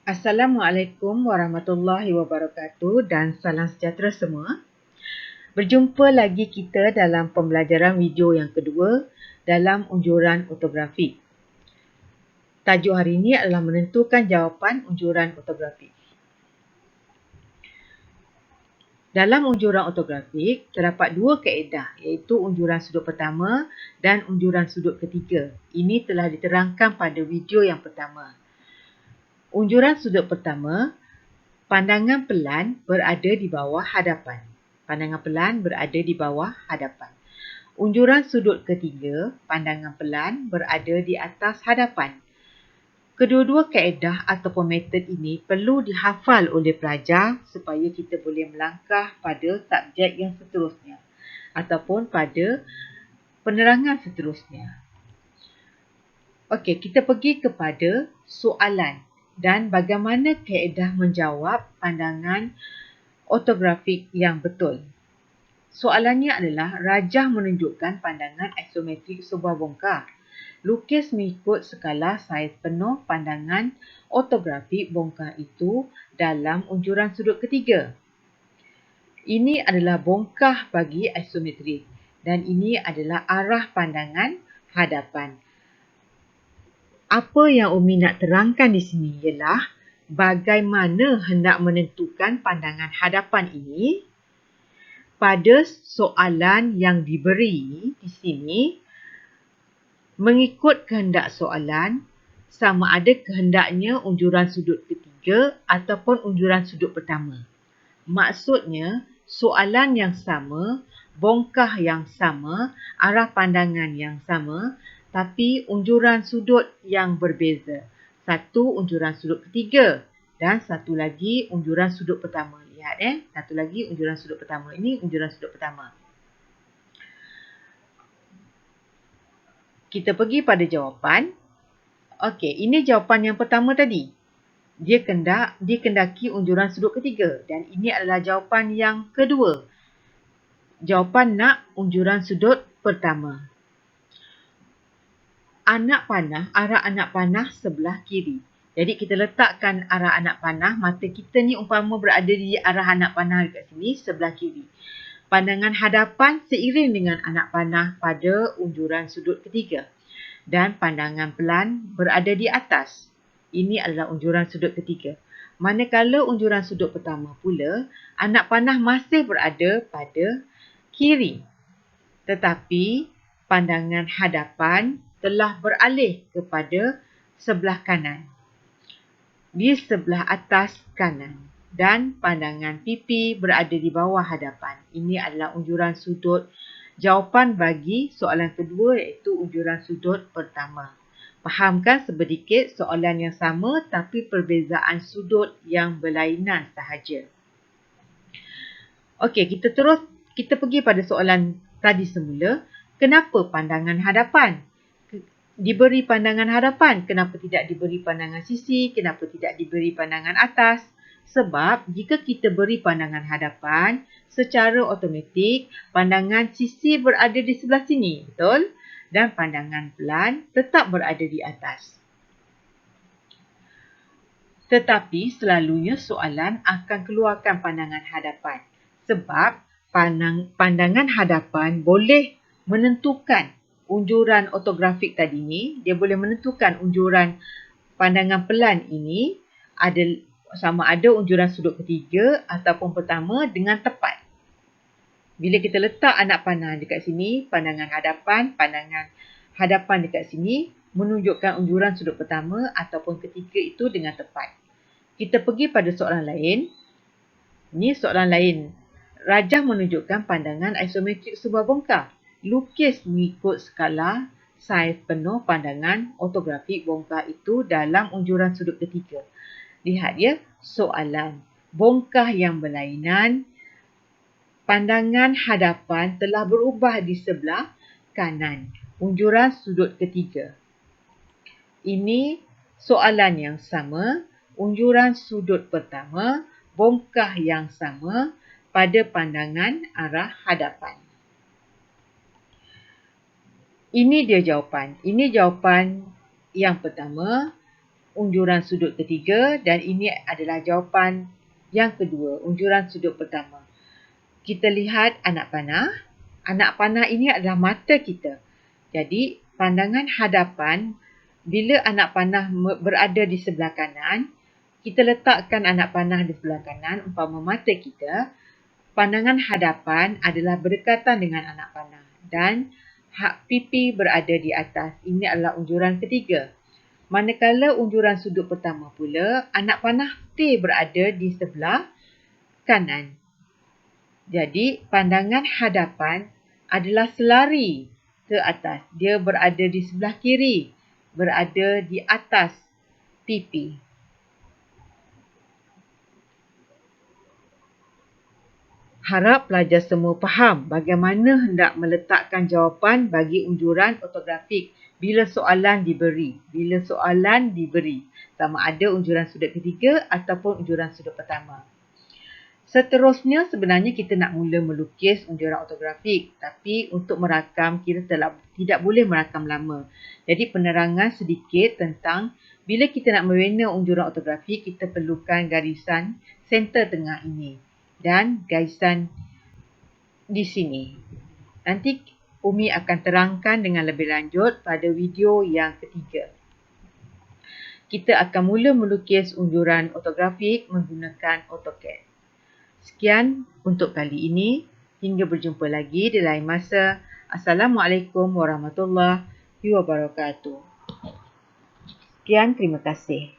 Assalamualaikum warahmatullahi wabarakatuh dan salam sejahtera semua. Berjumpa lagi kita dalam pembelajaran video yang kedua dalam unjuran ortografik. Tajuk hari ini adalah menentukan jawapan unjuran ortografik. Dalam unjuran ortografik, terdapat dua kaedah iaitu unjuran sudut pertama dan unjuran sudut ketiga. Ini telah diterangkan pada video yang pertama. Unjuran sudut pertama, pandangan pelan berada di bawah hadapan. Pandangan pelan berada di bawah hadapan. Unjuran sudut ketiga, pandangan pelan berada di atas hadapan. Kedua-dua kaedah ataupun metod ini perlu dihafal oleh pelajar supaya kita boleh melangkah pada subjek yang seterusnya ataupun pada penerangan seterusnya. Okey, kita pergi kepada soalan dan bagaimana kaedah menjawab pandangan ortografik yang betul. Soalannya adalah rajah menunjukkan pandangan isometrik sebuah bongkar. Lukis mengikut skala saiz penuh pandangan ortografik bongkar itu dalam unjuran sudut ketiga. Ini adalah bongkar bagi isometrik dan ini adalah arah pandangan hadapan. Apa yang Umi nak terangkan di sini ialah bagaimana hendak menentukan pandangan hadapan ini pada soalan yang diberi di sini mengikut kehendak soalan sama ada kehendaknya unjuran sudut ketiga ataupun unjuran sudut pertama. Maksudnya soalan yang sama, bongkar yang sama, arah pandangan yang sama tapi unjuran sudut yang berbeza. Satu unjuran sudut ketiga dan satu lagi unjuran sudut pertama. Lihat satu lagi unjuran sudut pertama. Ini unjuran sudut pertama. Kita pergi pada jawapan. Okey, ini jawapan yang pertama tadi. Dia kendaki unjuran sudut ketiga dan ini adalah jawapan yang kedua. Jawapan nak unjuran sudut pertama. Arah anak panah sebelah kiri. Jadi kita letakkan arah anak panah, mata kita ni umpama berada di arah anak panah dekat sini sebelah kiri. Pandangan hadapan seiring dengan anak panah pada unjuran sudut ketiga. Dan pandangan pelan berada di atas. Ini adalah unjuran sudut ketiga. Manakala unjuran sudut pertama pula, anak panah masih berada pada kiri. Tetapi pandangan hadapan telah beralih kepada sebelah kanan. Di sebelah atas kanan. Dan pandangan pipi berada di bawah hadapan. Ini adalah unjuran sudut jawapan bagi soalan kedua iaitu unjuran sudut pertama. Fahamkan sedikit soalan yang sama tapi perbezaan sudut yang berlainan sahaja. Okey, kita pergi pada soalan tadi semula. Kenapa pandangan hadapan? Diberi pandangan hadapan, kenapa tidak diberi pandangan sisi? Kenapa tidak diberi pandangan atas? Sebab jika kita beri pandangan hadapan, secara automatik pandangan sisi berada di sebelah sini, betul? Dan pandangan pelan tetap berada di atas. Tetapi selalunya soalan akan keluarkan pandangan hadapan. Sebab pandangan hadapan boleh menentukan unjuran ortografik tadi ni, dia boleh menentukan unjuran pandangan pelan ini sama ada unjuran sudut ketiga ataupun pertama dengan tepat. Bila kita letak anak panah dekat sini, pandangan hadapan dekat sini menunjukkan unjuran sudut pertama ataupun ketiga itu dengan tepat. Kita pergi pada soalan lain. Ini soalan lain. Rajah menunjukkan pandangan isometrik sebuah bongkar. Lukis mengikut skala saiz penuh pandangan ortografik bongkar itu dalam unjuran sudut ketiga. Lihat ya, soalan. Bongkar yang berlainan, pandangan hadapan telah berubah di sebelah kanan. Unjuran sudut ketiga. Ini soalan yang sama, unjuran sudut pertama, bongkar yang sama pada pandangan arah hadapan. Ini dia jawapan. Ini jawapan yang pertama. unjuran sudut ketiga dan ini adalah jawapan yang kedua, unjuran sudut pertama. Kita lihat anak panah. Anak panah ini adalah mata kita. Jadi, pandangan hadapan, bila anak panah berada di sebelah kanan, kita letakkan anak panah di sebelah kanan, umpama mata kita. Pandangan hadapan adalah berdekatan dengan anak panah dan pipi berada di atas. Ini adalah unjuran ketiga. Manakala unjuran sudut pertama pula, anak panah stay berada di sebelah kanan. Jadi, pandangan hadapan adalah selari ke atas. Dia berada di sebelah kiri, berada di atas pipi. Harap pelajar semua faham bagaimana hendak meletakkan jawapan bagi unjuran ortografik bila soalan diberi. Sama ada unjuran sudut ketiga ataupun unjuran sudut pertama. Seterusnya sebenarnya kita nak mula melukis unjuran ortografik, tapi untuk merakam kita tidak boleh merakam lama. Jadi penerangan sedikit tentang bila kita nak membina unjuran ortografik, kita perlukan garisan center tengah ini dan garisan di sini. Nanti Umi akan terangkan dengan lebih lanjut pada video yang ketiga. Kita akan mula melukis unjuran ortografik menggunakan AutoCAD. Sekian untuk kali ini. Hingga berjumpa lagi di lain masa. Assalamualaikum warahmatullahi wabarakatuh. Sekian, terima kasih.